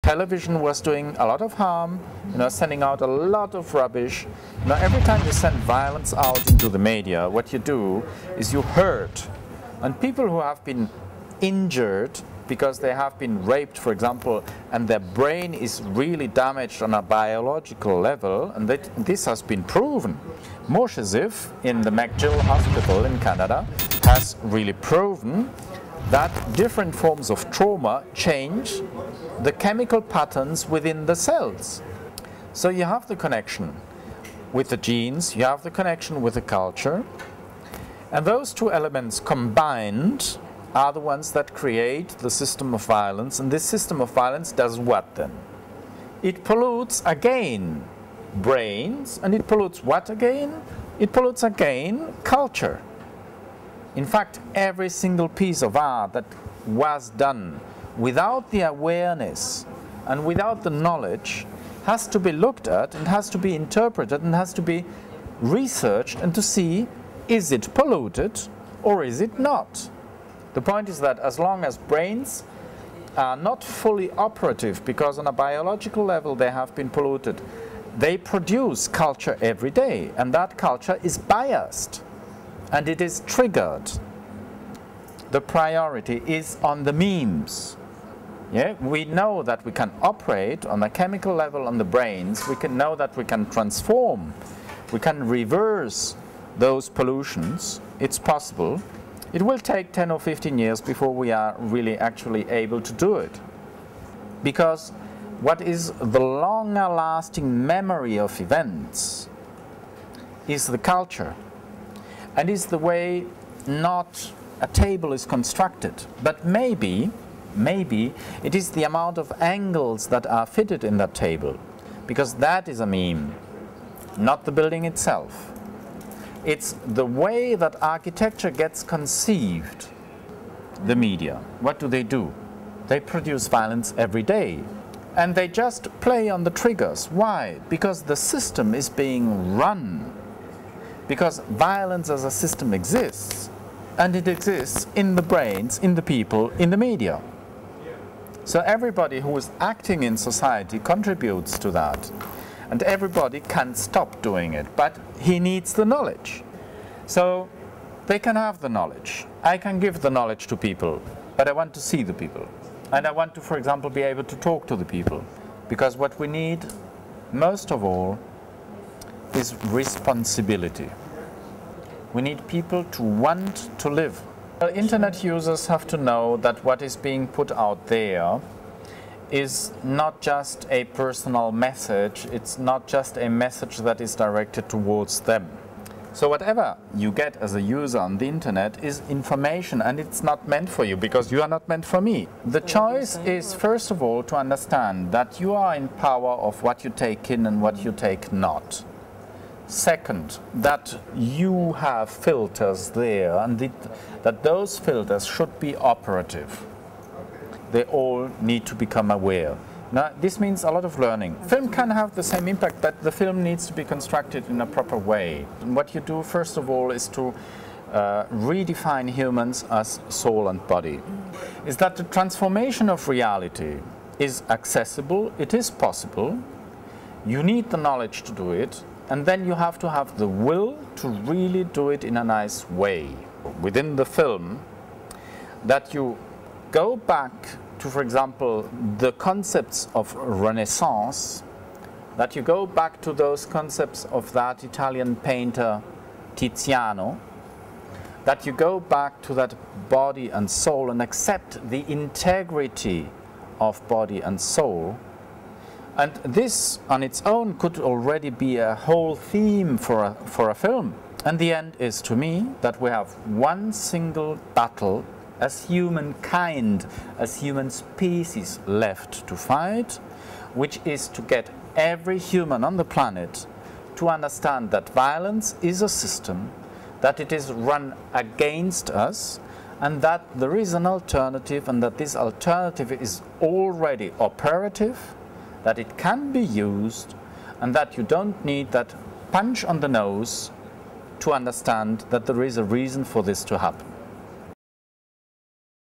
Television was doing a lot of harm, sending out a lot of rubbish. Every time you send violence out into the media, what you do is you hurt. And people who have been injured because they have been raped, for example, and their brain is really damaged on a biological level, and this has been proven. Moshezif in the McGill Hospital in Canada has really proven that different forms of trauma change the chemical patterns within the cells. So you have the connection with the genes, you have the connection with the culture, and those two elements combined are the ones that create the system of violence. And this system of violence does what then? It pollutes again brains, and it pollutes what again? It pollutes again culture. In fact, every single piece of art that was done without the awareness and without the knowledge has to be looked at and has to be interpreted and has to be researched and to see, is it polluted or is it not? The point is that as long as brains are not fully operative, because on a biological level they have been polluted, they produce culture every day, and that culture is biased and it is triggered. The priority is on the memes. Yeah? We know that we can operate on a chemical level on the brains, we can know that we can transform, we can reverse those pollutions. It's possible. It will take 10 or 15 years before we are really actually able to do it. Because what is the longer lasting memory of events is the culture, and is the way not a table is constructed, but maybe it is the amount of angles that are fitted in that table, because that is a meme, not the building itself. It's the way that architecture gets conceived. The media, what do? They produce violence every day. And they just play on the triggers. Why? Because the system is being run. Because violence as a system exists. And it exists in the brains, in the people, in the media. So everybody who is acting in society contributes to that. And everybody can stop doing it, but he needs the knowledge. So they can have the knowledge. I can give the knowledge to people, but I want to see the people. And I want to, for example, be able to talk to the people. Because what we need, most of all, is responsibility. We need people to want to live. Internet users have to know that what is being put out there is not just a personal message, it's not just a message that is directed towards them. So whatever you get as a user on the internet is information, and it's not meant for you because you are not meant for me. The choice is, first of all, to understand that you are in power of what you take in and what you take not. Second, that you have filters there, and that those filters should be operative. They all need to become aware. Now, this means a lot of learning. Film can have the same impact, but the film needs to be constructed in a proper way. And what you do, first of all, is to redefine humans as soul and body. Is that the transformation of reality is accessible, it is possible, you need the knowledge to do it, and then you have to have the will to really do it in a nice way. Within the film, that you go back to, for example, the concepts of Renaissance, that you go back to those concepts of that Italian painter Tiziano, that you go back to that body and soul and accept the integrity of body and soul. And this on its own could already be a whole theme for a film. And the end is, to me, that we have one single battle as humankind, as human species left to fight, which is to get every human on the planet to understand that violence is a system, that it is run against us, and that there is an alternative, and that this alternative is already operative, that it can be used, and that you don't need that punch on the nose to understand that there is a reason for this to happen.